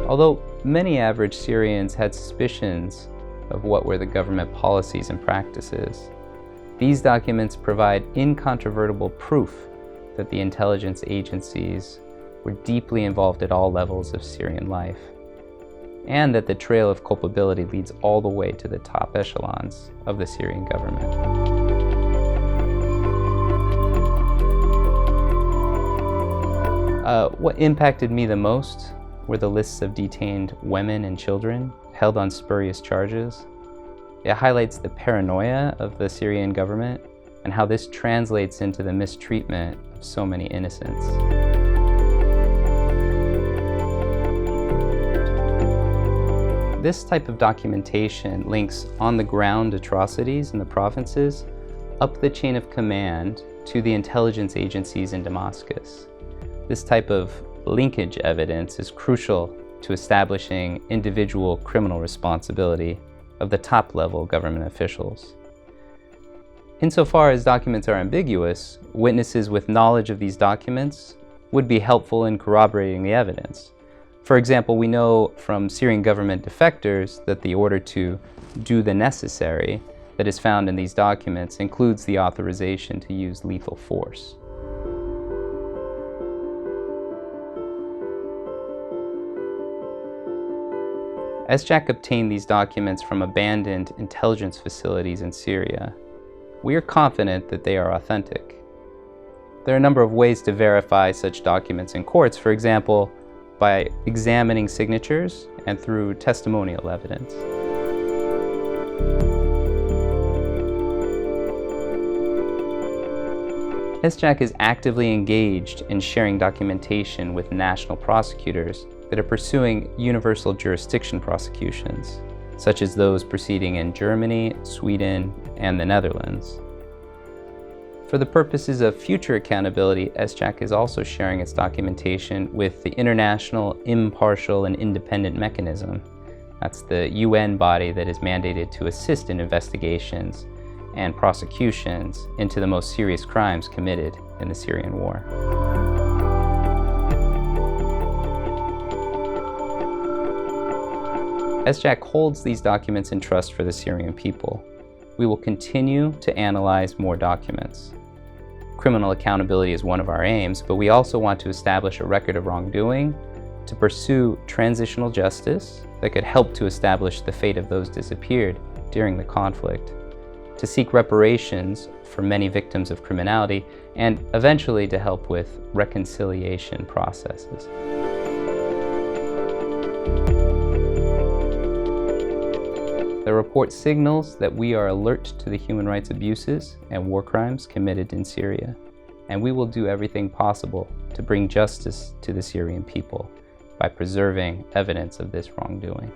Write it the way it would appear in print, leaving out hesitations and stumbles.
Although many average Syrians had suspicions of what were the government policies and practices, these documents provide incontrovertible proof that the intelligence agencies were deeply involved at all levels of Syrian life, and that the trail of culpability leads all the way to the top echelons of the Syrian government. What impacted me the most were the lists of detained women and children held on spurious charges. It highlights the paranoia of the Syrian government and how this translates into the mistreatment of so many innocents. This type of documentation links on-the-ground atrocities in the provinces up the chain of command to the intelligence agencies in Damascus. This type of linkage evidence is crucial to establishing individual criminal responsibility of the top-level government officials. Insofar as documents are ambiguous, witnesses with knowledge of these documents would be helpful in corroborating the evidence. For example, we know from Syrian government defectors that the order to do the necessary that is found in these documents includes the authorization to use lethal force. Esjak obtained these documents from abandoned intelligence facilities in Syria. We are confident that they are authentic. There are a number of ways to verify such documents in courts, for example, by examining signatures and through testimonial evidence. Esjak is actively engaged in sharing documentation with national prosecutors that are pursuing universal jurisdiction prosecutions, such as those proceeding in Germany, Sweden, and the Netherlands. For the purposes of future accountability, Esjak is also sharing its documentation with the International Impartial and Independent Mechanism. That's the UN body that is mandated to assist in investigations and prosecutions into the most serious crimes committed in the Syrian war. Esjak holds these documents in trust for the Syrian people. We will continue to analyze more documents. Criminal accountability is one of our aims, but we also want to establish a record of wrongdoing to pursue transitional justice that could help to establish the fate of those disappeared during the conflict, to seek reparations for many victims of criminality, and eventually to help with reconciliation processes. The report signals that we are alert to the human rights abuses and war crimes committed in Syria, and we will do everything possible to bring justice to the Syrian people by preserving evidence of this wrongdoing.